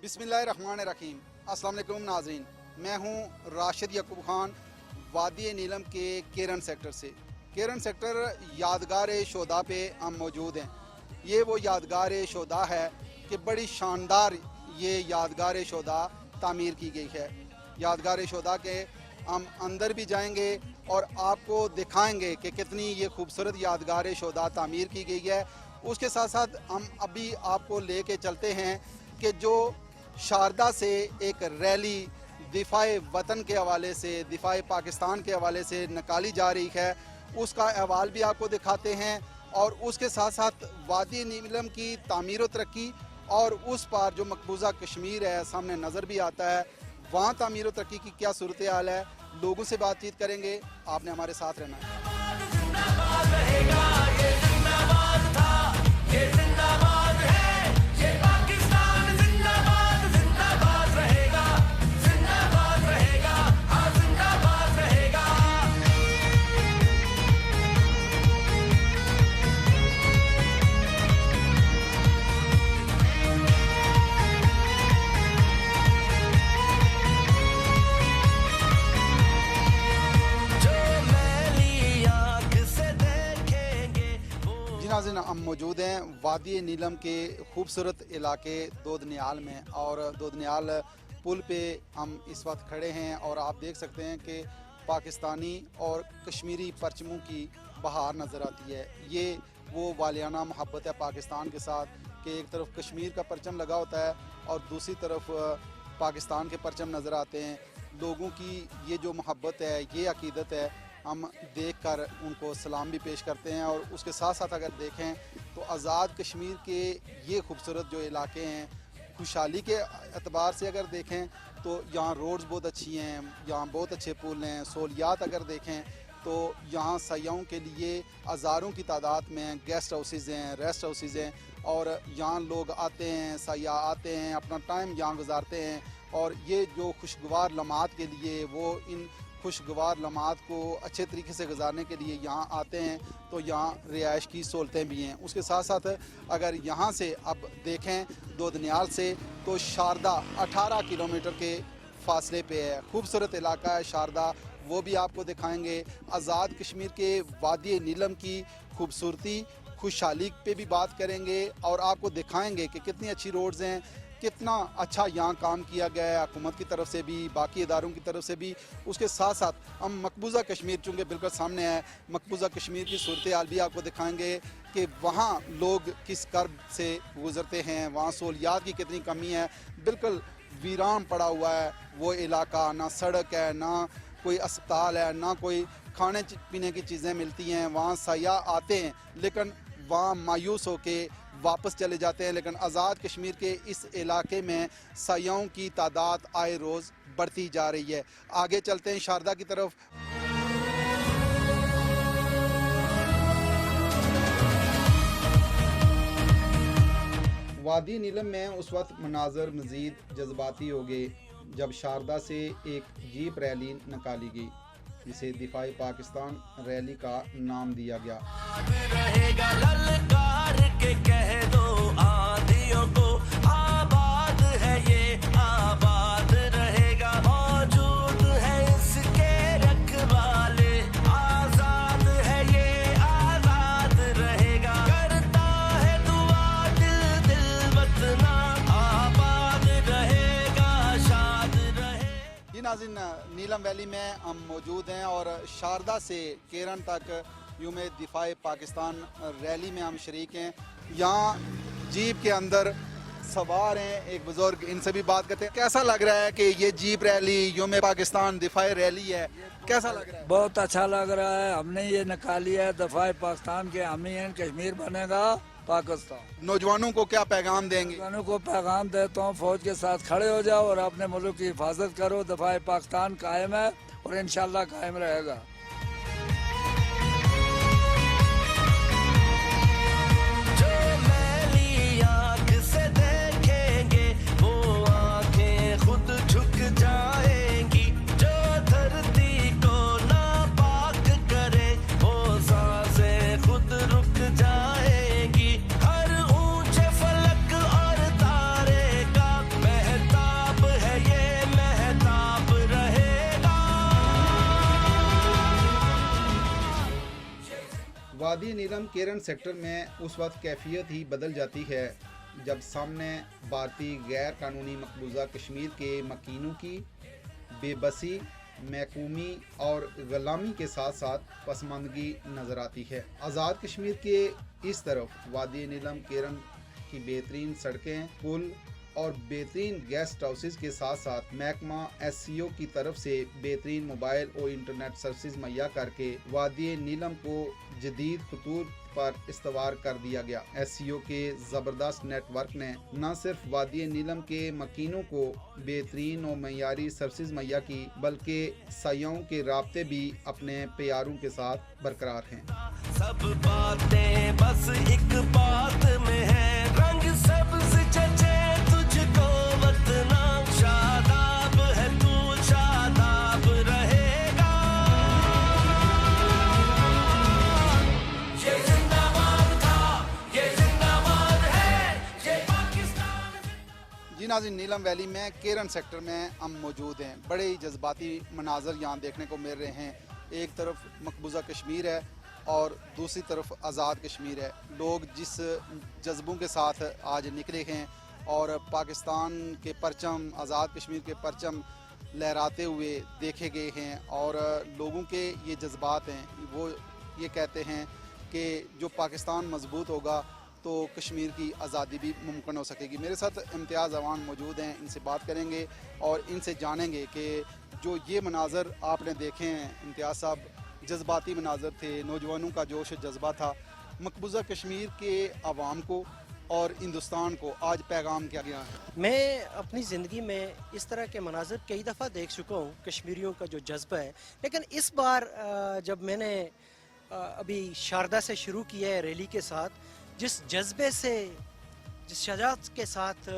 बिस्मिल्लाहिर्रहमानिर्रहीम। अस्सलाम वालेकुम नाज़रीन, मैं हूँ राशिद यकूब खान वादी नीलम के केरन सेक्टर से। केरन सेक्टर यादगार शोदा पे हम मौजूद हैं। ये वो यादगार शोदा है कि बड़ी शानदार ये यादगार शोदा तामीर की गई है। यादगार शोदा के हम अंदर भी जाएंगे और आपको दिखाएंगे कि कितनी ये खूबसूरत यादगार शोदा तामीर की गई है। उसके साथ साथ हम अभी आपको लेके चलते हैं कि जो शारदा से एक रैली दिफाए वतन के हवाले से, दिफाए पाकिस्तान के हवाले से निकाली जा रही है, उसका अहवाल भी आपको दिखाते हैं। और उसके साथ साथ वादी नीलम की तामीर व तरक्की और उस पार जो मकबूजा कश्मीर है सामने नज़र भी आता है, वहाँ तामीर व तरक्की की क्या सूरत हाल है, लोगों से बातचीत करेंगे। आपने हमारे साथ रहना है। नाज़रीन, हम मौजूद हैं वादी नीलम के खूबसूरत इलाके दोदनियाल में और दोदनियाल पुल पे हम इस वक्त खड़े हैं और आप देख सकते हैं कि पाकिस्तानी और कश्मीरी परचमों की बहार नज़र आती है। ये वो वालियाना मोहब्बत है पाकिस्तान के साथ कि एक तरफ कश्मीर का परचम लगा होता है और दूसरी तरफ पाकिस्तान के परचम नज़र आते हैं। लोगों की ये जो मोहब्बत है, ये अकीदत है, हम देखकर उनको सलाम भी पेश करते हैं। और उसके साथ साथ अगर देखें तो आज़ाद कश्मीर के ये खूबसूरत जो इलाके हैं, खुशहाली के एतबार से अगर देखें तो यहाँ रोड्स बहुत अच्छी हैं, यहाँ बहुत अच्छे पुल हैं। सहूलियात अगर देखें तो यहाँ सयाहों के लिए हज़ारों की तादाद में गेस्ट हाउसेज़ हैं, रेस्ट हाउसेज़ हैं और यहाँ लोग आते हैं, सयाह आते हैं, अपना टाइम यहाँ गुजारते हैं। और ये जो खुशगवार लम्हात के लिए, वो इन खुशगवार लम्हात को अच्छे तरीके से गुजारने के लिए यहाँ आते हैं। तो यहाँ रिहाइश की सहूलतें भी हैं। उसके साथ साथ अगर यहाँ से अब देखें दोदनियाल से तो शारदा 18 किलोमीटर के फासले पे है। खूबसूरत इलाका है शारदा, वो भी आपको दिखाएंगे। आज़ाद कश्मीर के वादी नीलम की खूबसूरती, खुशहाली पे भी बात करेंगे और आपको दिखाएंगे कि कितनी अच्छी रोड्स हैं, कितना अच्छा यहाँ काम किया गया है हुकूमत की तरफ से भी, बाकी इदारों की तरफ से भी। उसके साथ साथ हम मकबूजा कश्मीर, चूँकि बिल्कुल सामने है, मकबूजा कश्मीर की सूरत हाल भी आपको दिखाएंगे कि वहाँ लोग किस कर्ब से गुज़रते हैं, वहाँ सहूलियात की कितनी कमी है। बिल्कुल वीरान पड़ा हुआ है वो इलाका, ना सड़क है, ना कोई अस्पताल है, ना कोई खाने पीने की चीज़ें मिलती हैं। वहाँ सयाह आते हैं लेकिन वहाँ मायूस होके वापस चले जाते हैं। लेकिन आज़ाद कश्मीर के इस इलाके में सयाहों की तादाद आए रोज़ बढ़ती जा रही है। आगे चलते हैं शारदा की तरफ। वादी नीलम में उस वक्त मनाजर मज़ीद जज्बाती हो गए जब शारदा से एक जीप रैली निकाली गई, जिसे दिफाई पाकिस्तान रैली का नाम दिया गया। रहेगा ललकार के कह दो आदियों को, आबाद है ये आबाद रहेगा, मौजूद है इसके रखवाले, आजाद है ये आजाद रहेगा, करता है दुआ दिल दिल वतना, आबाद रहेगा शाद रहे। जी नाज़रीन, नीलम वैली में हम मौजूद हैं और शारदा से केरन तक यूम दिफाए पाकिस्तान रैली में हम शरीक हैं। यहाँ जीप के अंदर सवार हैं एक बुजुर्ग, इनसे भी बात करते हैं। कैसा लग रहा है कि ये जीप रैली यूम पाकिस्तान दिफाए रैली है, कैसा लग रहा है? बहुत अच्छा लग रहा है। हमने ये निकाली है दिफाए पाकिस्तान के, हम ही हैं, कश्मीर बनेगा पाकिस्तान। नौजवानों को क्या पैगाम देंगे? नौजवानों को पैगाम देता हूँ, फौज के साथ खड़े हो जाओ और अपने मुल्क की हिफाजत करो। दिफाए पाकिस्तान कायम है और इंशाल्लाह कायम रहेगा। जाएंगी जो धरती को नापाक करे, वो सांसें खुद रुक जाएंगी। हर ऊंचे फलक और तारे का महक वादी नीलम केरन सेक्टर में उस वक्त कैफियत ही बदल जाती है जब सामने भारतीय गैर कानूनी मकबूजा कश्मीर के मकीनों की बेबसी, महकूमी और ग़ुलामी के साथ साथ पसमानदगी नज़र आती है। आज़ाद कश्मीर के इस तरफ वादी नीलम केरन की बेहतरीन सड़कें, पुल और बेहतरीन गेस्ट हाउसेस के साथ साथ महकमा SCO की तरफ से बेहतरीन मोबाइल और इंटरनेट सर्विसेज मुहैया करके वादी नीलम को जदीद खतूत पर इस्तवार कर दिया गया। SCO के ज़बरदस्त नेटवर्क ने न सिर्फ वादी नीलम के मकीनों को बेहतरीन और मयारी सर्विसेज मुहैया की, बल्कि सयाहों के राब्ते भी अपने प्यारों के साथ बरकरार हैं। सब बातें बस एक बात में है, रंग सब्ज जचे तुझको वतना, शादाब है तू शादाब रहेगा। ये जिंदाबाद था, ये जिंदाबाद है, ये पाकिस्तान। जी नाज़रीन, नीलम वैली में केरन सेक्टर में हम मौजूद हैं। बड़े ही जज्बाती मनाजर यहाँ देखने को मिल रहे हैं। एक तरफ मकबूजा कश्मीर है और दूसरी तरफ आज़ाद कश्मीर है। लोग जिस जज्बों के साथ आज निकले हैं और पाकिस्तान के परचम, आज़ाद कश्मीर के परचम लहराते हुए देखे गए हैं और लोगों के ये जज्बात हैं, वो ये कहते हैं कि जो पाकिस्तान मजबूत होगा तो कश्मीर की आज़ादी भी मुमकिन हो सकेगी। मेरे साथ इम्तियाज़ अवान मौजूद हैं, इनसे बात करेंगे और इनसे जानेंगे कि जो ये मनाजर आपने देखे हैं इम्तियाज़ साहब, जज्बाती मनाजर थे, नौजवानों का जोश जज्बा था, मकबूजा कश्मीर के आवाम को और हिंदुस्तान को आज पैगाम क्या गया है? मैं अपनी ज़िंदगी में इस तरह के मनाज़र कई दफ़ा देख चुका हूँ, कश्मीरियों का जो जज्बा है। लेकिन इस बार जब मैंने अभी शारदा से शुरू किया है रैली के साथ, जिस जज्बे से, जिस शजाअत के साथ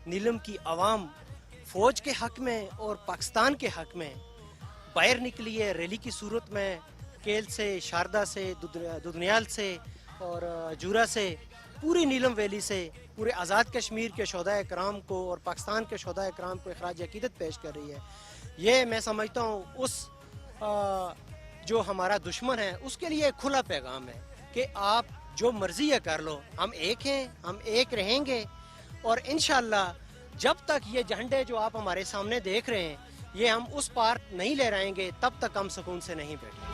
नीलम की आवाम फ़ौज के हक़ में और पाकिस्तान के हक़ में बाहर निकली है रैली की सूरत में, केल से, शारदा से, दुदनियाल से और जूरा से, पूरी नीलम वैली से पूरे आज़ाद कश्मीर के शोहदाए कराम को और पाकिस्तान के शोहदाए कराम को इखराज अकीदत पेश कर रही है। ये मैं समझता हूँ उस जो हमारा दुश्मन है उसके लिए एक खुला पैगाम है कि आप जो मर्जी है कर लो, हम एक हैं, हम एक रहेंगे और इंशाअल्लाह जब तक ये झंडे जो आप हमारे सामने देख रहे हैं ये हम उस पार नहीं ले रहेंगे, तब तक हम सुकून से नहीं बैठेंगे।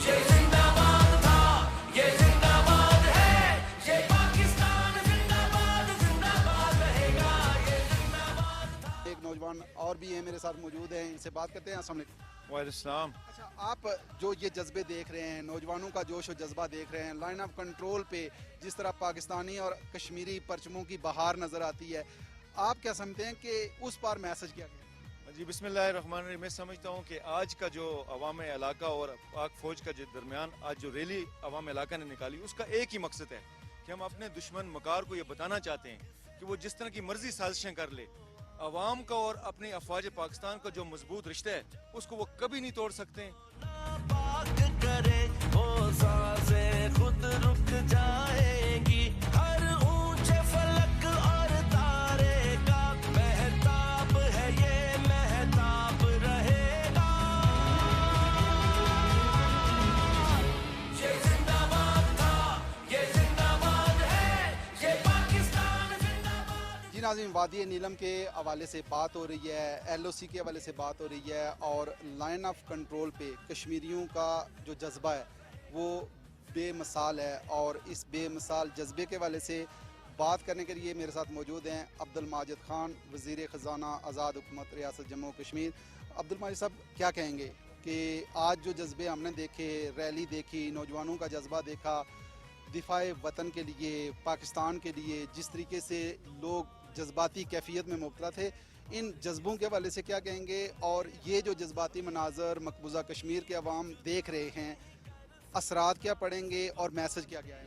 ये जिंदाबाद था, ये जिंदाबाद है, ये पाकिस्तान जिंदाबाद जिंदाबाद रहेगा, ये जिंदाबाद था। एक नौजवान और भी हैं मेरे साथ मौजूद हैं, इनसे बात करते हैं। अस्सलाम वालेकुम। वालेकुम। अच्छा, आप जो ये जज्बे देख रहे हैं, नौजवानों का जोश और जज्बा देख रहे हैं, लाइन ऑफ कंट्रोल पे जिस तरह पाकिस्तानी और कश्मीरी परचमों की बहार नज़र आती है, आप क्या समझते हैं कि उस पार मैसेज क्या गया? जी बिस्मिल्लाहिर्रहमानिर्रहीम। मैं समझता हूँ कि आज का जो अवाम इलाका और पाक फ़ौज का जो दरमियान आज जो रैली अवाम इलाका ने निकाली, उसका एक ही मकसद है कि हम अपने दुश्मन मकार को ये बताना चाहते हैं कि वो जिस तरह की मर्जी साजिशें कर ले, अवाम का और अपनी अफवाज पाकिस्तान का जो मजबूत रिश्ता है उसको वो कभी नहीं तोड़ सकते। पाक करे वो सांसें खुद रुक जाएंगी, हर ऊंचे फलक और तारे का महताब है, ये महताब रहेगा। ये जिंदाबाद था, ये जिंदाबाद है, ये पाकिस्तान जिंदाबाद। जी नाज़रीन, वादी नीलम के हवाले से बात हो रही है, LOC के हवाले से बात हो रही है और लाइन ऑफ कंट्रोल पे कश्मीरियों का जो जज्बा है वो बेमिसाल है और इस बेमिसाल जज्बे के हवाले से बात करने के लिए मेरे साथ मौजूद हैं अब्दुल माजिद खान, वज़ीर ख़ज़ाना आज़ाद हुकूमत रियासत जम्मू कश्मीर। अब्दुल माजिद साहब, क्या कहेंगे कि आज जो जज्बे हमने देखे, रैली देखी, नौजवानों का जज्बा देखा, दिफाए वतन के लिए, पाकिस्तान के लिए जिस तरीके से लोग जज्बाती कैफियत में मुब्तला थे, इन जज्बों के हवाले से क्या कहेंगे? और ये जो जज्बाती मनाजर मकबूजा कश्मीर के अवाम देख रहे हैं, असरात क्या पड़ेंगे और मैसेज क्या गया है?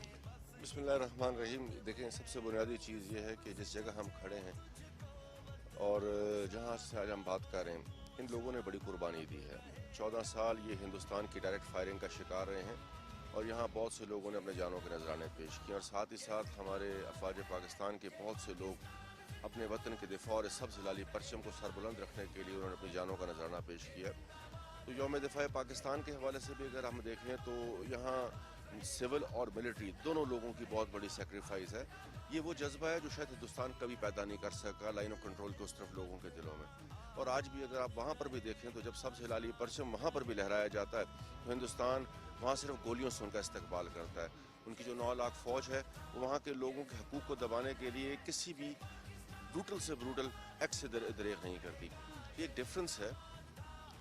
बिस्मिल्लाहिर्रहमानिर्रहीम। देखें, सबसे बुनियादी चीज़ ये है कि जिस जगह हम खड़े हैं और जहाँ से आज हम बात कर रहे हैं, इन लोगों ने बड़ी कुर्बानी दी है। 14 साल ये हिंदुस्तान की डायरेक्ट फायरिंग का शिकार रहे हैं और यहाँ बहुत से लोगों ने अपने जानों के नजराने पेश किए और साथ ही साथ हमारे अफवाज पाकिस्तान के बहुत से लोग अपने वतन के दिफा और सब्ज़ हिलाली परचम को सरबुलंद रखने के लिए उन्होंने अपनी जानों का नजराना पेश किया। तो यौम दिफा पाकिस्तान के हवाले से भी अगर हम देखें तो यहाँ सिविल और मिलिट्री दोनों लोगों की बहुत बड़ी सेक्रीफाइस है। ये वो जज्बा है जो शायद हिंदुस्तान कभी पैदा नहीं कर सका लाइन ऑफ कंट्रोल के उस तरफ लोगों के दिलों में। और आज भी अगर आप वहाँ पर भी देखें तो जब सबसे हिलाली परचम वहाँ पर भी लहराया जाता है तो हिंदुस्तान वहाँ सिर्फ गोलियों से उनका इस्तकबाल करता है। उनकी जो 9 लाख फौज है वो वहाँ के लोगों के हकूक़ को दबाने के लिए किसी भी ब्रूटल से ब्रूटल एक्ट से दरेग नहीं करती। ये एक डिफरेंस है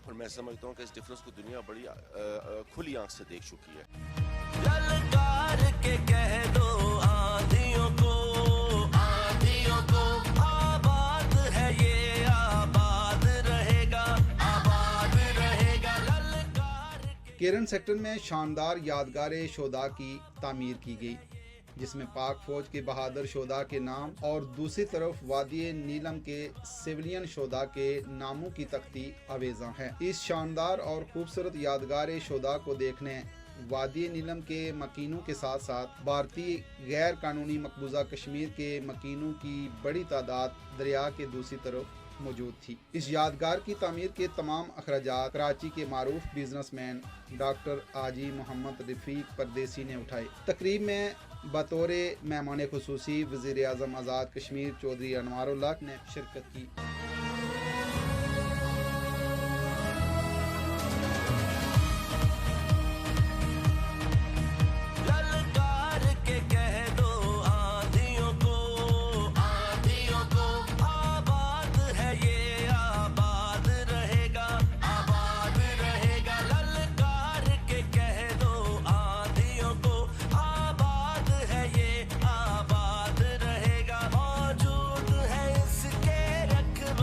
और मैं समझता हूँ कि इस डिफरेंस को दुनिया बड़ी खुली आंख से देख चुकी है। ललकार के कह दो आंधियों को आबाद है ये आबाद रहेगा ललकार के। केरन सेक्टर में शानदार यादगार शोदा की तामीर की गई जिसमें पाक फौज के बहादुर शोदा के नाम और दूसरी तरफ वादी नीलम के सिविलियन शोदा के नामों की तख्ती आवेजा है। इस शानदार और खूबसूरत यादगार शोदा को देखने वादी नीलम के मकीनों के साथ साथ भारतीय गैर कानूनी मकबूजा कश्मीर के मकीनों की बड़ी तादाद दरिया के दूसरी तरफ मौजूद थी। इस यादगार की तामीर के तमाम अखराजात कराची के मारूफ बिजनेसमैन डॉक्टर आजी मोहम्मद रफीक परदेसी ने उठाए। तकरीब में बतौर मेहमान खुसूसी वज़ीर आज़म आज़ाद कश्मीर चौधरी अनवारुल्लाह ने शिरकत की। ललकार के कह दो आंधियों को आबाद है ये आबाद रहेगा ललकार के कह दो आंधियों को आबाद है ये आबाद रहेगा। मौजूद है इसके रखवाले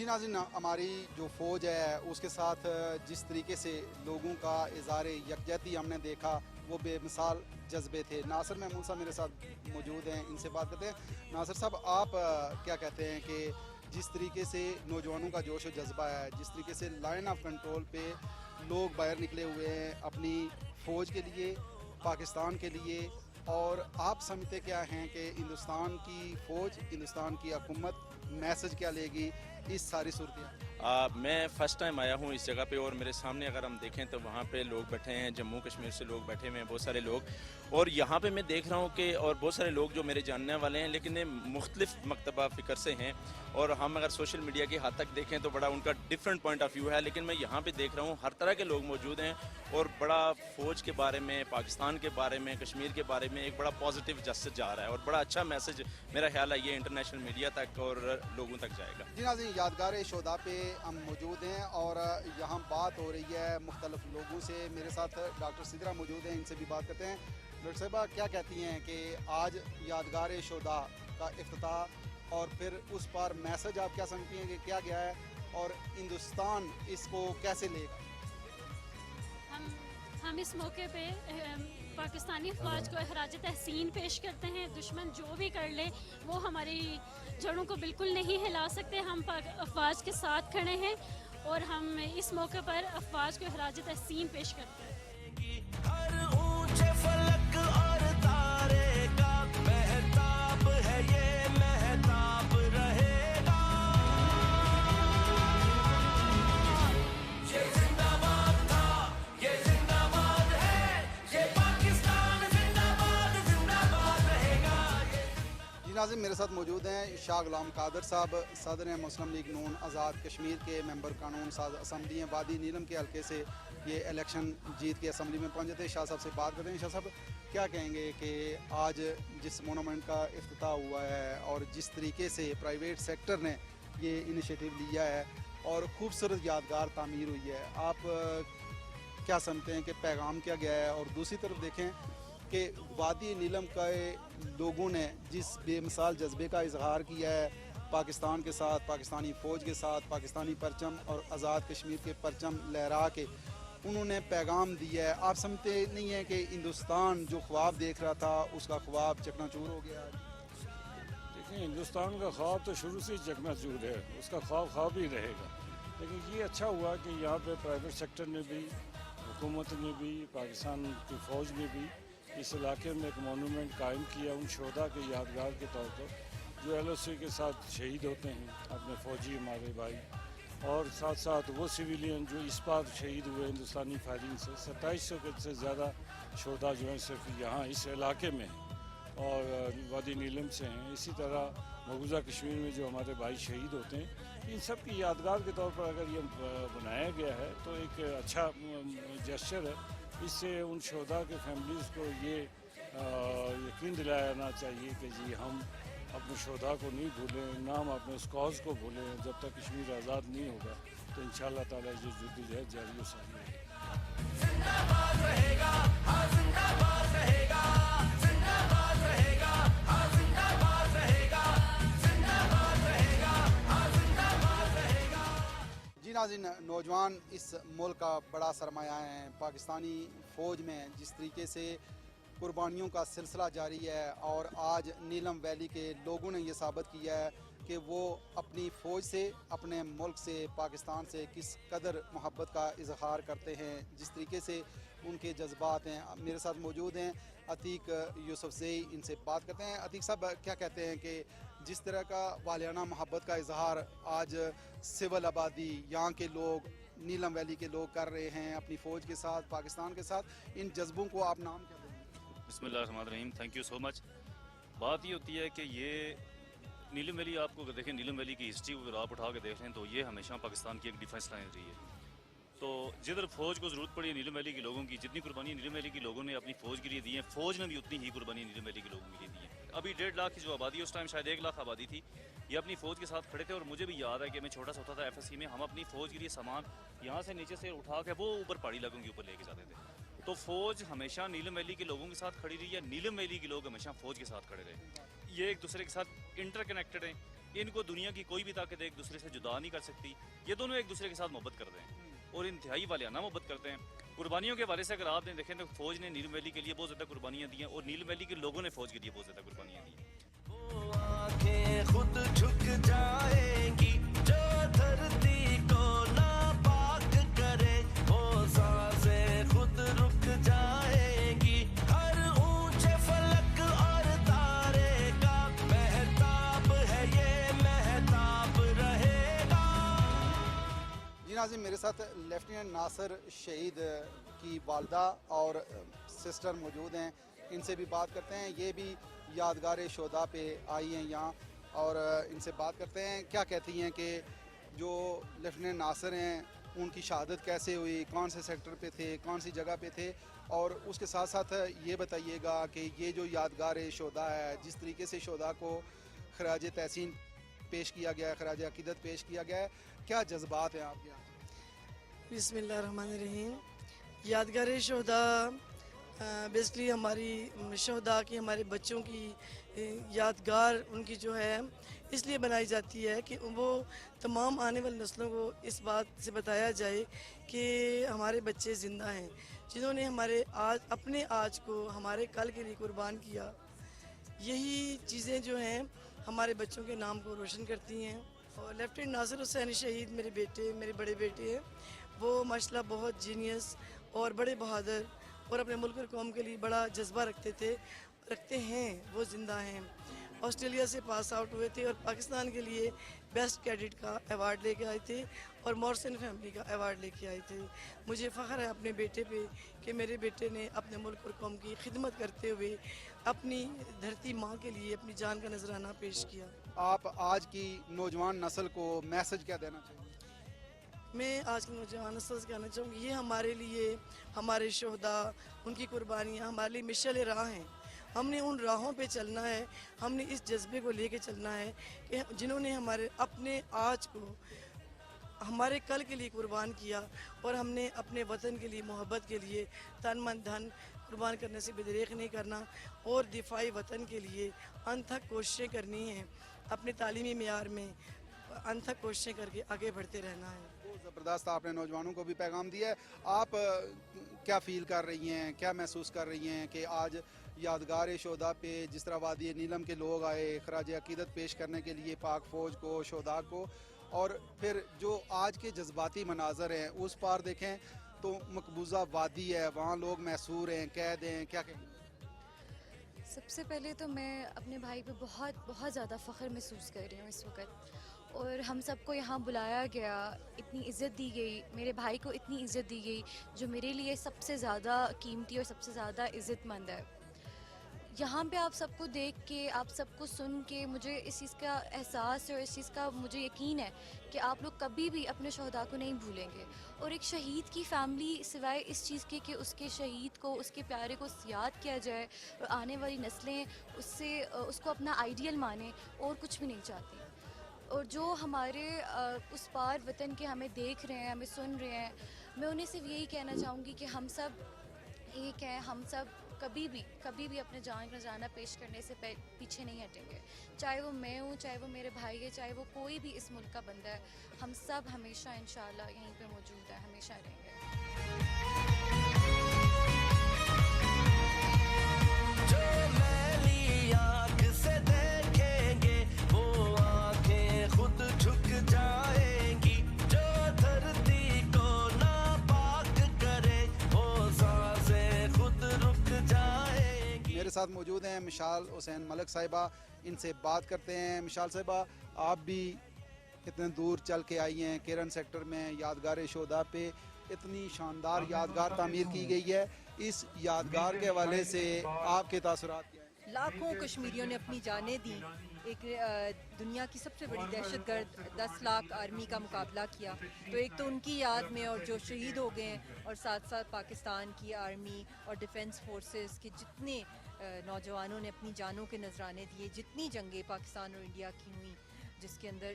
नाज़रीन, हमारी जो फ़ौज है उसके साथ जिस तरीके से लोगों का इज़हार यकजहती हमने देखा वो बेमिसाल जज्बे थे। नासिर महमूद साहब मेरे साथ मौजूद हैं, इनसे बात करते हैं। नासिर साहब, आप क्या कहते हैं कि जिस तरीके से नौजवानों का जोश व जज्बा है, जिस तरीके से लाइन ऑफ कंट्रोल पे लोग बाहर निकले हुए हैं अपनी फ़ौज के लिए, पाकिस्तान के लिए, और आप समझते क्या हैं कि हिंदुस्तान की फ़ौज, हिंदुस्तान की हुकूमत मैसेज क्या लेगी इस सारी सूरत? मैं फ़र्स्ट टाइम आया हूँ इस जगह पे, और मेरे सामने अगर हम देखें तो वहाँ पे लोग बैठे हैं, जम्मू कश्मीर से लोग बैठे हुए हैं, बहुत सारे लोग। और यहाँ पे मैं देख रहा हूँ कि और बहुत सारे लोग जो मेरे जानने वाले हैं, लेकिन ये मुख्तलिफ मकतबा फ़िक्र से हैं। और हम अगर सोशल मीडिया की हद तक देखें तो बड़ा उनका डिफरेंट पॉइंट ऑफ व्यू है, लेकिन मैं यहाँ पे देख रहा हूँ हर तरह के लोग मौजूद हैं, और बड़ा फ़ौज के बारे में, पाकिस्तान के बारे में, कश्मीर के बारे में एक बड़ा पॉजिटिव जस्टिस जा रहा है, और बड़ा अच्छा मैसेज मेरा ख्याल है ये इंटरनेशनल मीडिया तक और लोगों तक जाएगा। जी नाज़रीन, यादगार शोदा पे हम मौजूद हैं और यहाँ बात हो रही है मुख्तलिफ लोगों से। मेरे साथ डॉक्टर सिद्रा मौजूद हैं, इनसे भी बात करते हैं। डॉक्टर साहबा, क्या कहती हैं कि आज यादगार शोदा का इफ्तिताह, और फिर उस पर मैसेज आप क्या समझती हैं कि क्या गया है, और हिंदुस्तान इसको कैसे लेगा? हम इस मौके पे पाकिस्तानी फ़ौज को खराज तहसीन पेश करते हैं। दुश्मन जो भी कर ले वो हमारी जड़ों को बिल्कुल नहीं हिला सकते। हम अफवाज के साथ खड़े हैं और हम इस मौके पर अफवाज को खराज तहसीन पेश करते हैं। हर ऊंचे फलक और तारे का महताब है, ये महताब रहेगा। ये जिंदाबाद था, ये जिंदाबाद है, ये पाकिस्तान जिंदाबाद जिंदाबाद रहेगा। जी नाज़रीन, मेरे साथ मौजूद हैं शाह गुलाम कादर साहब, सदर मुस्लिम लीग नून आज़ाद कश्मीर के मेंबर कानून साज असम्बली हैं। वादी नीलम के हल्के से ये इलेक्शन जीत के असम्बली में पहुंचे थे। शाह साहब से बात करते हैं। शाह साहब, क्या कहेंगे कि आज जिस मोनूमेंट का इफ्तिताह हुआ है और जिस तरीके से प्राइवेट सेक्टर ने ये इनिशिएटिव लिया है और खूबसूरत यादगार तामीर हुई है, आप क्या समझते हैं कि पैगाम क्या गया है? और दूसरी तरफ देखें कि वादी नीलम के लोगों ने जिस बेमिसाल जज्बे का इजहार किया है पाकिस्तान के साथ, पाकिस्तानी फ़ौज के साथ, पाकिस्तानी परचम और आज़ाद कश्मीर के परचम लहरा के उन्होंने पैगाम दिया है, आप समझते नहीं हैं कि हिंदुस्तान जो ख्वाब देख रहा था उसका ख्वाब चकनाचूर हो गया? देखिए, हिंदुस्तान का ख्वाब तो शुरू से ही चकनाचूर है, उसका ख्वाब ही रहेगा। लेकिन ये अच्छा हुआ कि यहाँ पे प्राइवेट सेक्टर ने भी, हुकूमत ने भी, पाकिस्तान की फ़ौज ने भी इस इलाके में एक मोनूमेंट कायम किया उन शोधा के यादगार के तौर पर जो LOC के साथ शहीद होते हैं, अपने फ़ौजी हमारे भाई, और साथ साथ वो सिविलियन जो इस बार शहीद हुए हिंदुस्तानी फायरिंग से। 2700 से ज़्यादा शोधा जो हैं सिर्फ यहाँ इस इलाके में और वादी नीलम से हैं। इसी तरह मकबूजा कश्मीर में जो हमारे भाई शहीद होते हैं, इन सब की यादगार के तौर पर अगर ये बनाया गया है तो एक अच्छा जेस्चर है। इससे उन शोधा के फैमिलीज़ को ये यकीन दिलाना चाहिए कि जी हम अपने शोधा को नहीं भूलें, ना हम अपने उस कॉज को भूलें। जब तक कश्मीर आज़ाद नहीं होगा तो इंशाअल्लाह ताला जो जद्दोजहद जारी व सारी रहेगी। जिंदाबाद रहेगा, हाँ जिंदाबाद रहेगा, जिंदाबाद रहेगा, हाँ जिंदाबाद रहेगा, जिंदाबाद रहेगा, हाँ जिंदाबाद रहेगा। जी नाज़रीन, नौजवान इस मुल्क का बड़ा सरमाया है। पाकिस्तानी फ़ौज में जिस तरीके से कुर्बानियों का सिलसिला जारी है और आज नीलम वैली के लोगों ने ये साबित किया है कि वो अपनी फ़ौज से, अपने मुल्क से, पाकिस्तान से किस कदर मोहब्बत का इजहार करते हैं, जिस तरीके से उनके जज्बात हैं। मेरे साथ मौजूद हैं अतीक यूसुफज़ई, इनसे बात करते हैं। अतीक साहब, क्या कहते हैं कि जिस तरह का वालियाना मोहब्बत का इजहार आज सिविल आबादी, यहाँ के लोग, नीलम वैली के लोग कर रहे हैं अपनी फ़ौज के साथ, पाकिस्तान के साथ, इन जज्बों को आप नाम क्या देंगे? बिस्मिल्लाहिर्रहमानिर्रहीम, थैंक यू सो मच। बात ये होती है कि ये नीलम वैली, आपको अगर देखें नीलम वैली की हिस्ट्री को अगर आप उठा के देख लें तो ये हमेशा पाकिस्तान की एक डिफेंस लाइन रही है। तो जिधर फ़ौज को ज़रूरत पड़ी है नीलम वैली के लोगों की, जितनी कुर्बानी नीलम वैली के लोगों ने अपनी फ़ौज के लिए दी है, फ़ौज ने भी उतनी ही कुर्बानी नीलम वैली के लोगों के लिए दी है। अभी 1.5 लाख की जो आबादी, उस टाइम शायद 1 लाख आबादी थी, ये अपनी फ़ौज के साथ खड़े थे। और मुझे भी याद है कि मैं छोटा सा होता था FSC में, हम अपनी फ़ौज के लिए सामान यहाँ से नीचे से उठा के वो ऊपर पहाड़ी इलाकों के ऊपर लेके जाते थे। तो फ़ौज हमेशा नीलम वैली के लोगों के साथ खड़ी रही है, नीलम वैली के लोग हमेशा फ़ौज के साथ खड़े रहे। ये एक दूसरे के साथ इंटरकनेक्टेड हैं। इनको दुनिया की कोई भी ताकत एक दूसरे से जुदा नहीं कर सकती। ये दोनों एक दूसरे के साथ मोहब्बत करते हैं और इंतहाई वालियाना मोहब्बत करते हैं। कुर्बानियों के हवाले से अगर आपने देखें तो फौज ने नीलम वैली के लिए बहुत ज़्यादा कुर्बानियाँ दी हैं और नीलम वैली के लोगों ने फौज के लिए बहुत ज़्यादा कुर्बानियाँ दी हैं। आंखें खुद झुक जाएंगी जो धरती को नापाक करे, वो सांसें खुद रुक जाएंगी। हर ऊंचे फलक और तारे का महताब है, ये महताब रहेगा। जी नाज़रीन, मेरे साथ लेफ्टिनेंट नासिर शहीद की वालदा और सिस्टर मौजूद हैं, इनसे भी बात करते हैं। ये भी यादगार शोदा पे आई हैं यहाँ और इनसे बात करते हैं क्या कहती हैं कि जो लेफ्टिनेंट नासिर हैं उनकी शहादत कैसे हुई, कौन से सेक्टर पे थे, कौन सी जगह पे थे, और उसके साथ साथ ये बताइएगा कि ये जो यादगार शोदा है, जिस तरीके से शोदा को खराज तहसीन पेश किया गया है, खराज अकीदत पेश किया गया है, क्या जज्बात हैं आपके यहाँ? बिस्मिल्लाहिर्रहमानिर्रहीम। यादगार शोदा बेसिकली हमारी शोदा की, हमारे बच्चों की यादगार उनकी जो है इसलिए बनाई जाती है कि वो तमाम आने वाली नस्लों को इस बात से बताया जाए कि हमारे बच्चे ज़िंदा हैं, जिन्होंने हमारे आज अपने आज को हमारे कल के लिए कुर्बान किया। यही चीज़ें जो हैं हमारे बच्चों के नाम को रोशन करती हैं। और लेफ्टिनेंट नासिर हुसैन शहीद मेरे बड़े बेटे हैं। वो माशाल्लाह बहुत जीनियस और बड़े बहादुर और अपने मुल्क और कौम के लिए बड़ा जज्बा रखते हैं। वो ज़िंदा हैं। ऑस्ट्रेलिया से पास आउट हुए थे और पाकिस्तान के लिए बेस्ट कैडेट का अवार्ड लेके आए थे और मॉर्सन फैमिली का अवार्ड लेके आए थे। मुझे फ़ख्र है अपने बेटे पे कि मेरे बेटे ने अपने मुल्क और कौम की खिदमत करते हुए अपनी धरती माँ के लिए अपनी जान का नजराना पेश किया। आप आज की नौजवान नस्ल को मैसेज क्या देना चाहिए? मैं आज की नौजवान नस्ल से कहना चाहूँगी, ये हमारे लिए, हमारे शोहदा, उनकी कुर्बानियाँ हमारे लिए मिशल राह हैं। हमने उन राहों पे चलना है, हमने इस जज्बे को लेके चलना है कि जिन्होंने हमारे अपने आज को हमारे कल के लिए कुर्बान किया और हमने अपने वतन के लिए, मोहब्बत के लिए तन मन धन कुर्बान करने से बेदरेख नहीं करना और दिफाई वतन के लिए अनथक कोशिशें करनी हैं। अपने तालीमी मेयार में अनथक कोशिशें करके आगे बढ़ते रहना है। बहुत ज़बरदस्त आपने नौजवानों को भी पैगाम दिया है। आप क्या फ़ील कर रही हैं, क्या महसूस कर रही हैं कि आज यादगार शोदा पे जिस तरह वादी नीलम के लोग आए खराज अकीदत पेश करने के लिए पाक फ़ौज को, शोदा को, और फिर जो आज के जज्बाती मनाजर हैं उस पार देखें तो मकबूजा वादी है, वहाँ लोग मैसूर हैं, कैद हैं, क्या कहेंगे? सबसे पहले तो मैं अपने भाई पे बहुत बहुत ज़्यादा फ़ख्र महसूस कर रही हूँ इस वक्त, और हम सबको यहाँ बुलाया गया, इतनी इज़्ज़त दी गई, मेरे भाई को इतनी इज़्ज़त दी गई जो मेरे लिए सबसे ज़्यादा कीमती और सबसे ज़्यादा इज़्ज़तमंद है। यहाँ पे आप सबको देख के, आप सबको सुन के मुझे इस चीज़ का एहसास है और इस चीज़ का मुझे यकीन है कि आप लोग कभी भी अपने शोहदा को नहीं भूलेंगे। और एक शहीद की फ़ैमिली सिवाय इस चीज़ के कि उसके शहीद को, उसके प्यारे को याद किया जाए और आने वाली नस्लें उसको अपना आइडियल माने, और कुछ भी नहीं चाहती। और जो हमारे उस पार वतन के हमें देख रहे हैं, हमें सुन रहे हैं, मैं उन्हें सिर्फ यही कहना चाहूँगी कि हम सब एक हैं। हम सब कभी भी अपने जान का नज़राना पेश करने से पीछे नहीं हटेंगे। चाहे वो मैं हूँ, चाहे वो मेरे भाई है, चाहे वो कोई भी इस मुल्क का बंदा है, हम सब हमेशा इंशाल्लाह यहीं पे मौजूद है, हमेशा रहेंगे। जो मैली आँख से देखेंगे वो आँखें खुद झुक जाएंगी, जो धरती को नापाक करे वो सांसें खुद रुक जाएंगी। मेरे साथ मौजूद हैं मिशाल हुसैन मलिक साहिबा, इनसे बात करते हैं। मिशाल साहिबा, आप भी इतने दूर चल के आई हैं, केरन सेक्टर में यादगार शोदा पे इतनी शानदार यादगार तामीर की गई है, इस यादगार के हवाले से आपके तासुरात क्या हैं? लाखों कश्मीरियों ने अपनी जानें दी, एक दुनिया की सबसे बड़ी दहशतगर्द 10 लाख आर्मी का मुकाबला किया, तो एक तो उनकी याद में और जो शहीद हो गए हैं, और साथ साथ पाकिस्तान की आर्मी और डिफेंस फोर्सेस के जितने नौजवानों ने अपनी जानों के नजराने दिए, जितनी जंगें पाकिस्तान और इंडिया की हुई जिसके अंदर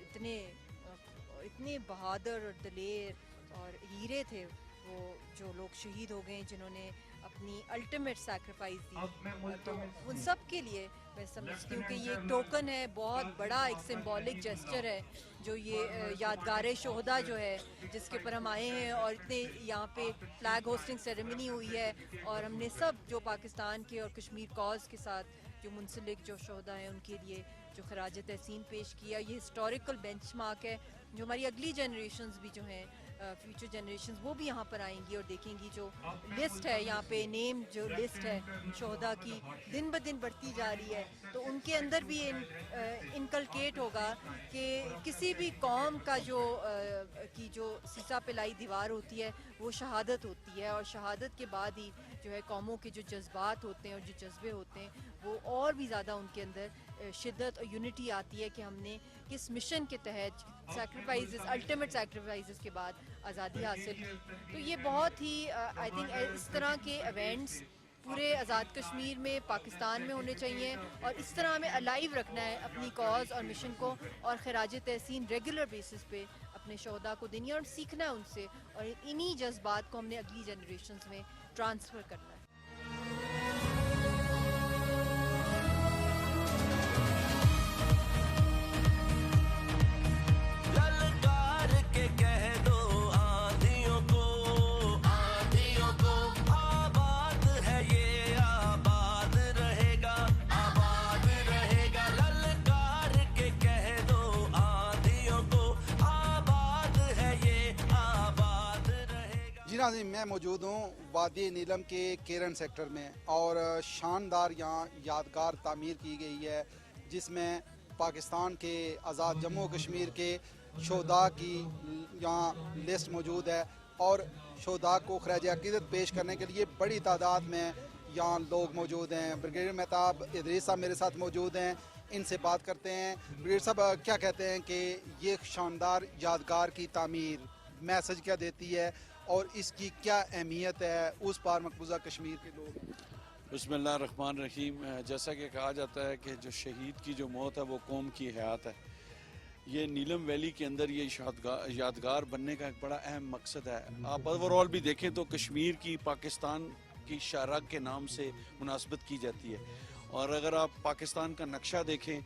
इतने बहादुर और दलेर और हीरे थे, वो जो लोग शहीद हो गए जिन्होंने अपनी अल्टीमेट सैक्रिफाइस दी, तो उन सब के लिए मैं समझती हूँ कि ये एक टोकन है, बहुत बड़ा एक सिंबॉलिक जेस्चर है जो ये यादगार शोहदा जो है जिसके ऊपर हम आए हैं, और इतने यहाँ पे फ्लैग होस्टिंग सेरेमनी हुई है और हमने सब जो पाकिस्तान के और कश्मीर कॉज के साथ जो मुंसलिक जो शोहदा हैं उनके लिए जो खराज तहसीन पेश किया। ये हिस्टोरिकल बेंचमार्क है जो हमारी अगली जनरेशन्स भी जो हैं फ्यूचर जनरेशन्स वो भी यहाँ पर आएंगी और देखेंगी जो लिस्ट है यहाँ पे, नेम जो लिस्ट है शोहदा की दिन ब दिन बढ़ती जा रही है, तो उनके अंदर भी इनकलकेट होगा कि किसी भी कौम का जो सीसा पिलाई दीवार होती है वो शहादत होती है, और शहादत के बाद ही जो है कौमों के जो जज्बात होते हैं और जो जज्बे होते हैं वो और भी ज़्यादा उनके अंदर शिद्दत और यूनिटी आती है कि हमने किस मिशन के तहत सैक्रिफाइसेस, अल्टीमेट सैक्रिफाइसेस के बाद आज़ादी हासिल की। तो ये बहुत ही आई थिंक इस तरह के इवेंट्स पूरे आज़ाद कश्मीर में, पाकिस्तान में होने चाहिए, और इस तरह हमें अलाइव रखना है अपनी कॉज और मिशन को, और खराज तहसीन रेगुलर बेसिस पे अपने शोहदा को देनी है और सीखना है उनसे, और इन्हीं जज्बात को हमने अगली जनरेशन्स में ट्रांसफ़र करना है। जी नाज़रीन, मैं मौजूद हूँ वादी नीलम के केरन सेक्टर में, और शानदार यहाँ यादगार तामीर की गई है जिसमें पाकिस्तान के आज़ाद जम्मू कश्मीर के शोहदा की यहाँ लिस्ट मौजूद है, और शोहदा को खराज अक़ीदत पेश करने के लिए बड़ी तादाद में यहाँ लोग मौजूद हैं। ब्रिगेडियर मेहताब इदरीस साहब मेरे साथ मौजूद हैं, इनसे बात करते हैं। ब्रिगेडियर साहब, क्या कहते हैं कि ये शानदार यादगार की तामीर मैसेज क्या देती है और इसकी क्या अहमियत है उस पार मकबूजा कश्मीर के लोग? बिस्मिल्लाहिर्रहमानिर्रहीम। जैसा कि कहा जाता है कि जो शहीद की जो मौत है वो कौम की हयात है, ये नीलम वैली के अंदर ये यादगार बनने का एक बड़ा अहम मकसद है। आप ओवरऑल भी देखें तो कश्मीर की पाकिस्तान की शाहराग के नाम से मुनासबत की जाती है, और अगर आप पाकिस्तान का नक्शा देखें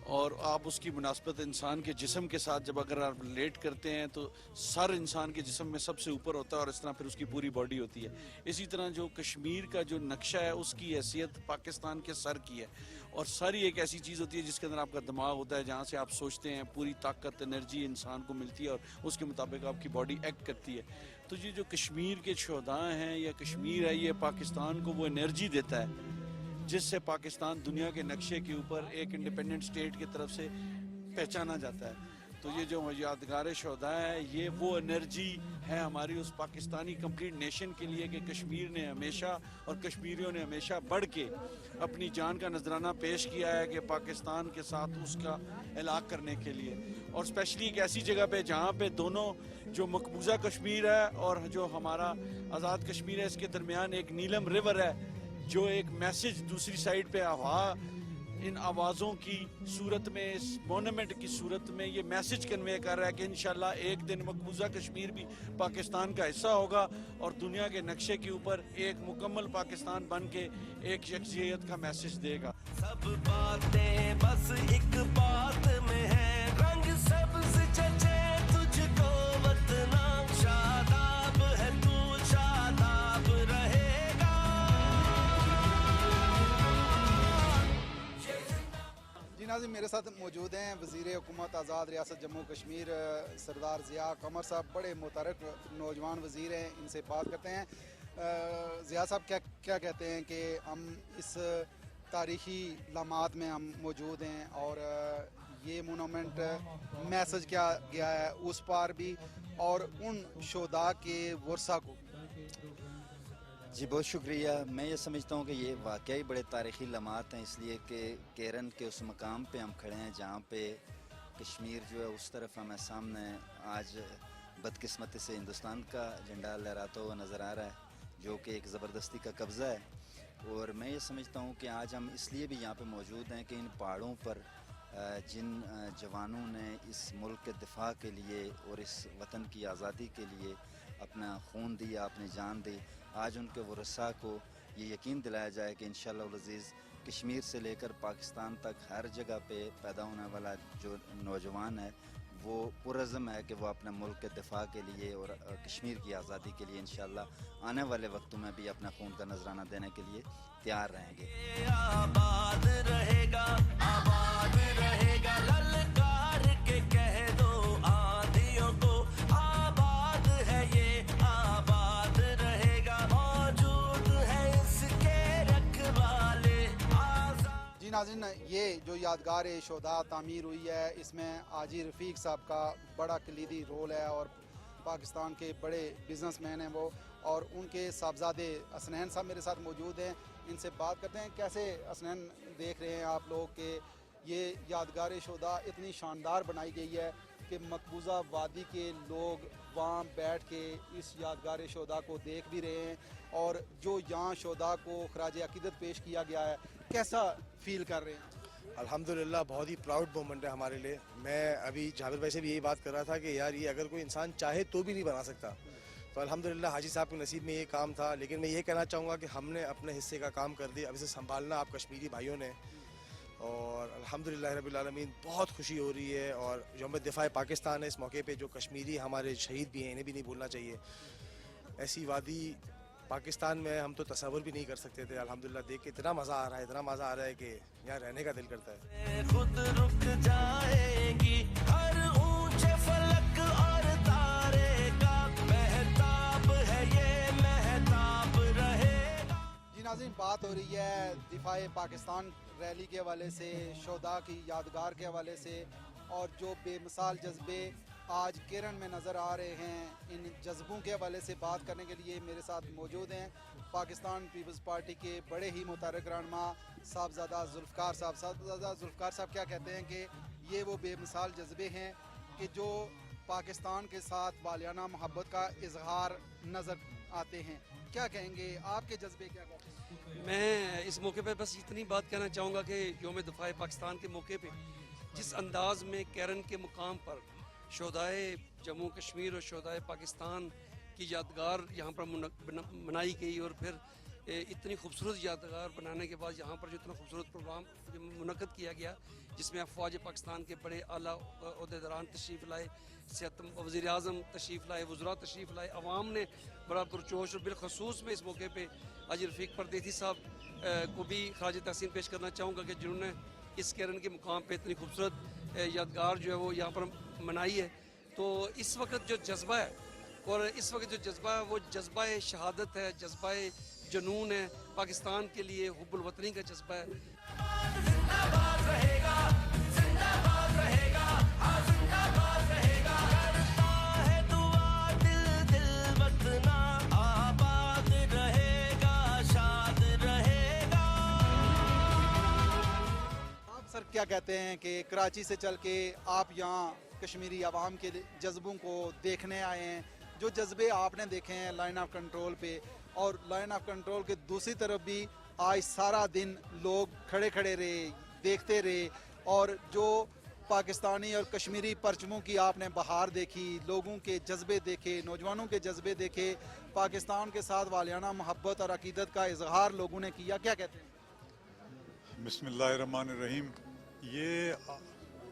और आप उसकी मुनासबत इंसान के जिस्म के साथ जब अगर आप रिलेट करते हैं तो सर इंसान के जिस्म में सबसे ऊपर होता है और इस तरह फिर उसकी पूरी बॉडी होती है। इसी तरह जो कश्मीर का जो नक्शा है उसकी हैसियत पाकिस्तान के सर की है, और सर ही एक ऐसी चीज़ होती है जिसके अंदर आपका दिमाग होता है, जहाँ से आप सोचते हैं, पूरी ताकत एनर्जी इंसान को मिलती है और उसके मुताबिक आपकी बॉडी एक्ट करती है। तो ये जो कश्मीर के शोहदा हैं या कश्मीर है, ये पाकिस्तान को वो एनर्जी देता है जिससे पाकिस्तान दुनिया के नक्शे के ऊपर एक इंडिपेंडेंट स्टेट की तरफ से पहचाना जाता है। तो ये जो यादगार शोहदा है ये वो एनर्जी है हमारी उस पाकिस्तानी कंप्लीट नेशन के लिए कि कश्मीर ने हमेशा और कश्मीरियों ने हमेशा बढ़ के अपनी जान का नजराना पेश किया है कि पाकिस्तान के साथ उसका इलाक़ करने के लिए, और स्पेशली एक ऐसी जगह पे जहाँ पे दोनों जो मकबूजा कश्मीर है और जो हमारा आज़ाद कश्मीर है इसके दरमियान एक नीलम रिवर है जो एक मैसेज दूसरी साइड पे इन आवाज़ों की सूरत में, इस मोनूमेंट की सूरत में ये मैसेज कन्वे कर रहा है कि इंशाल्लाह एक दिन मकबूजा कश्मीर भी पाकिस्तान का हिस्सा होगा और दुनिया के नक्शे के ऊपर एक मुकम्मल पाकिस्तान बन के एक यकजियत का मैसेज देगा। सब बातें बस एक बात में है, रंग सब्ज चचे तुझको वतना, शादाब है तू शादाब रहेगा। जी नाज़रीन, मेरे साथ मौजूद हैं वज़ीर हुकूमत आज़ाद रियासत जम्मू कश्मीर सरदार ज़िया कमर साहब, बड़े मुतरक नौजवान वज़ीर हैं, इनसे बात करते हैं। ज़िया साहब, क्या कहते हैं कि हम इस तारीख़ी लम्हात में हम मौजूद हैं और ये मोनूमेंट मैसेज क्या गया है उस पार भी और उन शोहदा के वर्सा को? जी बहुत शुक्रिया। मैं ये समझता हूँ कि ये वाकई बड़े तारीख़ी लम्हात हैं, इसलिए कि केरन के उस मकाम पे हम खड़े हैं जहाँ पे कश्मीर जो है उस तरफ हमें सामने आज बदकिस्मती से हिंदुस्तान का झंडा लहराता हुआ नज़र आ रहा है, जो कि एक ज़बरदस्ती का कब्ज़ा है। और मैं ये समझता हूँ कि आज हम इसलिए भी यहाँ पे मौजूद हैं कि इन पहाड़ों पर जिन जवानों ने इस मुल्क के दिफा के लिए और इस वतन की आज़ादी के लिए अपना खून दिया, अपनी जान दी, आज उनके वरसा को ये यकीन दिलाया जाए कि इंशाअल्लाह अज़ीज़ कश्मीर से लेकर पाकिस्तान तक हर जगह पे पैदा होने वाला जो नौजवान है वो पुरज़्म है कि वो अपने मुल्क के दिफा के लिए और कश्मीर की आज़ादी के लिए इंशाअल्लाह आने वाले वक्तों में भी अपना खून का नजराना देने के लिए तैयार रहेंगे। आबाद रहेगा, आबाद रहेगा, ललकार के कह दो आंधियों को, आबाद है ये, आबाद रहेगा, मौजूद है इसके रखवाले। जी नाज़रीन, ये जो यादगार शोदा तामीर हुई है इसमें आजी रफ़ीक साहब का बड़ा कलीदी रोल है और पाकिस्तान के बड़े बिजनेसमैन हैं वो, और उनके साहबजादे असनैन साहब मेरे साथ मौजूद हैं। इनसे बात करते हैं कैसे असनैन देख रहे हैं आप लोग कि ये यादगार शोदा इतनी शानदार बनाई गई है कि मकबूजा वादी के लोग वहाँ बैठ के इस यादगार शोदा को देख भी रहे हैं, और जो यहाँ शोदा को खराज अकीदत पेश किया गया है कैसा फील कर रहे हैं? अल्हम्दुलिल्लाह बहुत ही प्राउड मोमेंट है हमारे लिए। मैं अभी जाबिर भाई से भी यही बात कर रहा था कि यार ये अगर कोई इंसान चाहे तो भी नहीं बना सकता, तो अल्हम्दुलिल्लाह हाजी साहब के नसीब में ये काम था। लेकिन मैं ये कहना चाहूँगा कि हमने अपने हिस्से का काम कर दिया, अब इसे संभालना आप कश्मीरी भाइयों ने, और अल्हम्दुलिल्लाह रब्बिल आलमीन बहुत खुशी हो रही है। और यौम दिफा पाकिस्तान है, इस मौके पे जो कश्मीरी हमारे शहीद भी हैं इन्हें भी नहीं भूलना चाहिए। ऐसी वादी पाकिस्तान में हम तो तसव्वुर भी नहीं कर सकते थे। अल्हम्दुलिल्लाह देख के इतना मज़ा आ रहा है, इतना मज़ा आ रहा है कि यहाँ रहने का दिल करता है। खुद रुक जाएगी हर ऊंचे फलक और तारे का महताब है ये, महताब रहेगा। जी नाज़रीन, बात हो रही है दिफाए पाकिस्तान रैली के हवाले से, शोदा की यादगार के हवाले से, और जो बेमिसाल जज्बे आज केरन में नज़र आ रहे हैं, इन जज्बों के हवाले से बात करने के लिए मेरे साथ मौजूद हैं पाकिस्तान पीपल्स पार्टी के बड़े ही मुतहर्रिक रहनुमा साहबजादा जुल्फ़कार साहब। साहबजादा जुल्फ़कार साहब क्या कहते हैं कि ये वो बेमिसाल जज्बे हैं कि जो पाकिस्तान के साथ वालियाना मोहब्बत का इजहार नज़र आते हैं, क्या कहेंगे, आपके जज्बे क्या कहते हैं? मैं इस मौके पर बस इतनी बात कहना चाहूँगा कि यौम दिफा पाकिस्तान के मौके पे जिस अंदाज में कैरन के मुकाम पर शोदाए जम्मू कश्मीर और शोदाए पाकिस्तान की यादगार यहाँ पर मनाई गई, और फिर इतनी खूबसूरत यादगार बनाने के बाद यहाँ पर जो इतना खूबसूरत प्रोग्राम मुनक़द किया गया जिसमें अफवाज पाकिस्तान के बड़े आला ओहदेदारान तशरीफ़ लाए, वज़ीर आज़म तशरीफ़ लाए, वज़रा तशरीफ़ लाए, अवाम ने बड़ा पुरजोश, और बिलखसूस में इस मौके पर हाजी रफ़ीक परदेसी साहब को भी खराज तहसीन पेश करना चाहूँगा कि जिन्होंने इस कैरन के मुकाम पे इतनी खूबसूरत यादगार जो है वो यहाँ पर मनाई है। तो इस वक्त जो जज्बा है, और इस वक्त जो जज्बा है वो जज्बा शहादत है, जज्बा जुनून है, पाकिस्तान के लिए हुब्बुल वतनी का जज्बा है। जिंदाबाद रहेगा, जिंदाबाद रहेगा, हाँ जिंदाबाद रहेगा, करता है दुआ दिल दिल वतना, आबाद रहेगा, शाद रहेगा। आप सर क्या कहते हैं कि कराची से चल के आप यहाँ कश्मीरी आवाम के जज्बों को देखने आए हैं, जो जज्बे आपने देखे हैं लाइन ऑफ कंट्रोल पे, और लाइन ऑफ कंट्रोल के दूसरी तरफ भी आज सारा दिन लोग खड़े खड़े रहे, देखते रहे, और जो पाकिस्तानी और कश्मीरी परचमों की आपने बहार देखी, लोगों के जज्बे देखे, नौजवानों के जज्बे देखे, पाकिस्तान के साथ वालियाना मोहब्बत और अकीदत का इजहार लोगों ने किया, क्या कहते हैं? बिस्मिल्लाहिर्रहमानिर्रहीम। ये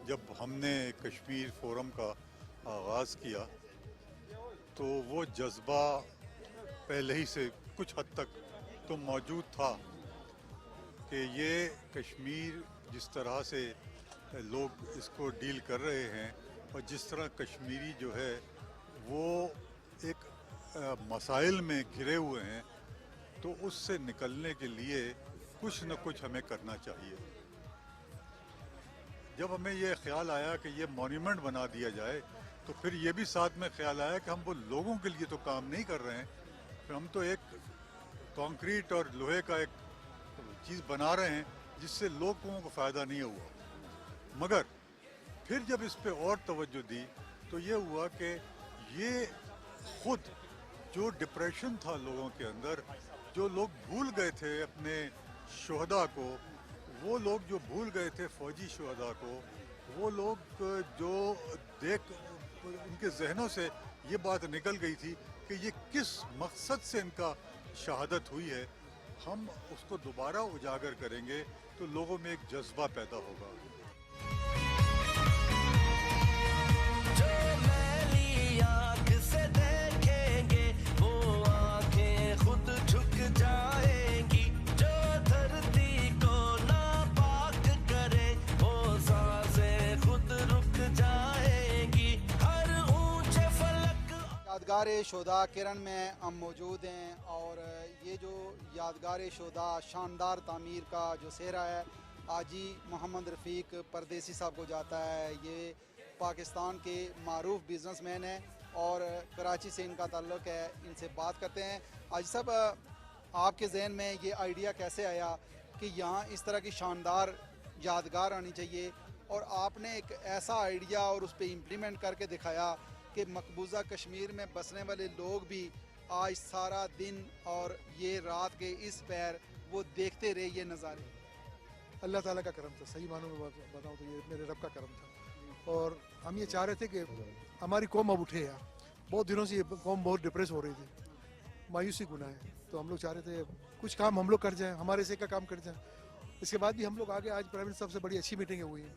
जब हमने कश्मीर फोरम का आगाज़ किया तो वो जज्बा पहले ही से कुछ हद तक तो मौजूद था कि ये कश्मीर जिस तरह से लोग इसको डील कर रहे हैं, और जिस तरह कश्मीरी जो है वो एक मसाइल में घिरे हुए हैं, तो उससे निकलने के लिए कुछ न कुछ हमें करना चाहिए। जब हमें ये ख्याल आया कि ये मॉन्यूमेंट बना दिया जाए, तो फिर ये भी साथ में ख्याल आया कि हम वो लोगों के लिए तो काम नहीं कर रहे हैं, फिर हम तो एक कंक्रीट और लोहे का एक चीज़ बना रहे हैं जिससे लोगों को फ़ायदा नहीं हुआ। मगर फिर जब इस पे और तवज्जो दी तो ये हुआ कि ये खुद जो डिप्रेशन था लोगों के अंदर, जो लोग भूल गए थे अपने शोहदा को, वो लोग जो भूल गए थे फौजी शुहदा को, वो लोग जो देख उनके जहनों से ये बात निकल गई थी कि ये किस मकसद से इनका शहादत हुई है, हम उसको दोबारा उजागर करेंगे तो लोगों में एक जज्बा पैदा होगा। जो मैली आँख से देखेंगे वो आँखें खुद झुक जाएंगी, जो धरती को नापाक करे वो सांसें खुद रुक जाएंगी, हर ऊंचे फलक। यादगार शोदा केरन में हम मौजूद हैं और ये जो यादगार शोदा शानदार तामीर का जो सेहरा है आजी मोहम्मद रफ़ीक परदेसी साहब को जाता है। ये पाकिस्तान के मारूफ बिजनेसमैन हैं और कराची से इनका ताल्लुक़ है। इनसे बात करते हैं। आजी साहब, आपके जहन में ये आइडिया कैसे आया कि यहाँ इस तरह की शानदार यादगार आनी चाहिए और आपने एक ऐसा आइडिया और उस पर इम्प्लीमेंट करके दिखाया कि मकबूजा कश्मीर में बसने वाले लोग भी आज सारा दिन और ये रात के इस पैर वो देखते रहे ये नज़ारे? अल्लाह ताला का करम था, सही मानों में बताऊँ तो ये मेरे रब का करम था। और हम ये चाह रहे थे कि हमारी कौम अब उठे यार, बहुत दिनों से ये कौम बहुत डिप्रेस हो रही थी, मायूसी गुना है, तो हम लोग चाह रहे थे कुछ काम हम लोग कर जाएं, हमारे से का काम कर जाएं। इसके बाद भी हम लोग आगे आज प्राइम मिनिस्टर साहब से बड़ी अच्छी मीटिंगें हुई हैं,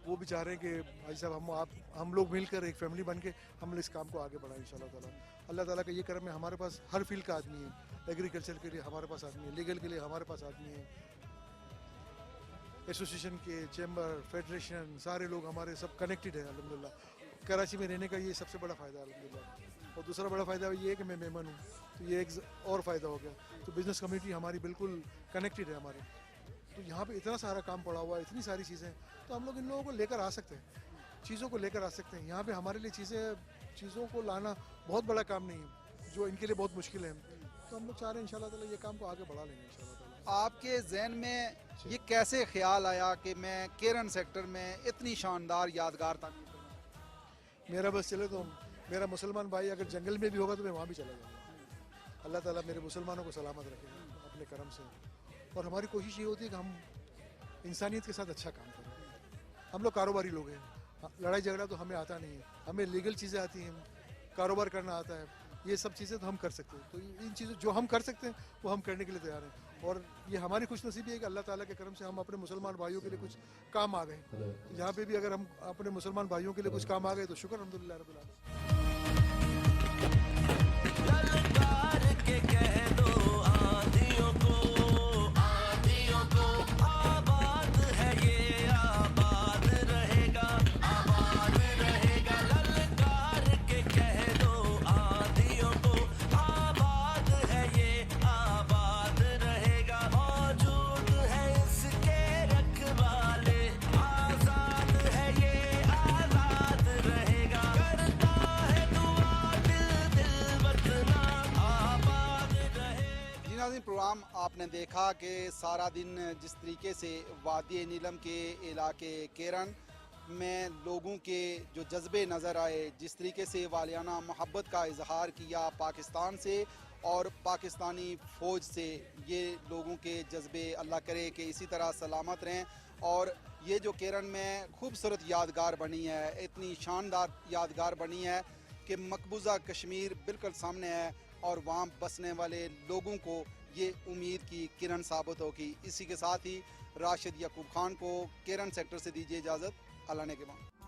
वो भी चाह रहे हैं कि भाई साहब हम लोग मिलकर एक फैमिली बन के हम इस काम को आगे बढ़ाएं इंशाल्लाह ताला। अल्लाह ताला का ये करम है, हमारे पास हर फील्ड का आदमी है, एग्रीकल्चर के लिए हमारे पास आदमी है, लीगल के लिए हमारे पास आदमी है, एसोसिएशन के चैम्बर फेडरेशन सारे लोग हमारे सब कनेक्टेड है अल्हम्दुलिल्लाह। कराची में रहने का ये सबसे बड़ा फ़ायदा है अल्हम्दुलिल्लाह। और दूसरा बड़ा फ़ायदा ये है कि मैं मेहमान हूँ, तो ये एक और फ़ायदा हो गया। तो बिज़नेस कम्युनिटी हमारी बिल्कुल कनेक्टेड है हमारी, तो यहाँ पे इतना सारा काम पड़ा हुआ है, इतनी सारी चीज़ें, तो हम लोग इन लोगों को लेकर आ सकते हैं, चीज़ों को लेकर आ सकते हैं। यहाँ पे हमारे लिए चीज़ों को लाना बहुत बड़ा काम नहीं है, जो इनके लिए बहुत मुश्किल है। तो हम लोग चाह रहे हैं इंशाल्लाह ताला ये काम को आगे बढ़ा लेंगे इंशाल्लाह ताला। आपके जहन में ये कैसे ख्याल आया कि मैं केरन सेक्टर में इतनी शानदार यादगार तामीर करूँ? मेरा बस चले तो मेरा मुसलमान भाई अगर जंगल में भी होगा तो मैं वहाँ भी चला जाऊँगा। अल्लाह ताला मेरे मुसलमानों को सलामत रखेगा अपने करम से। और हमारी कोशिश ये होती है कि हम इंसानियत के साथ अच्छा काम करें। हम लोग कारोबारी लोग हैं, लड़ाई झगड़ा तो हमें आता नहीं है, हमें लीगल चीज़ें आती हैं, कारोबार करना आता है, ये सब चीज़ें तो हम कर सकते हैं। तो इन चीज़ों जो हम कर सकते हैं वो हम करने के लिए तैयार हैं। और ये हमारी खुशनसीबी है कि अल्लाह ताला के करम से हम अपने मुसलमान भाइयों के लिए कुछ काम आ गए। तो यहाँ पे भी अगर हम अपने मुसलमान भाइयों के लिए कुछ काम आ गए तो शुक्र अल्हम्दुलिल्लाह रब्बिल प्रोग्राम आपने देखा कि सारा दिन जिस तरीके से वादी नीलम के इलाके केरन में लोगों के जो जज्बे नज़र आए, जिस तरीके से वालियाना मोहब्बत का इजहार किया पाकिस्तान से और पाकिस्तानी फ़ौज से, ये लोगों के जज्बे अल्लाह करे कि इसी तरह सलामत रहें। और ये जो केरन में खूबसूरत यादगार बनी है, इतनी शानदार यादगार बनी है कि मकबूजा कश्मीर बिल्कुल सामने है और वहाँ बसने वाले लोगों को ये उम्मीद की किरण साबित होगी। इसी के साथ ही राशिद याकूब खान को केरन सेक्टर से दीजिए इजाज़त। अल्लाह ने के बाद।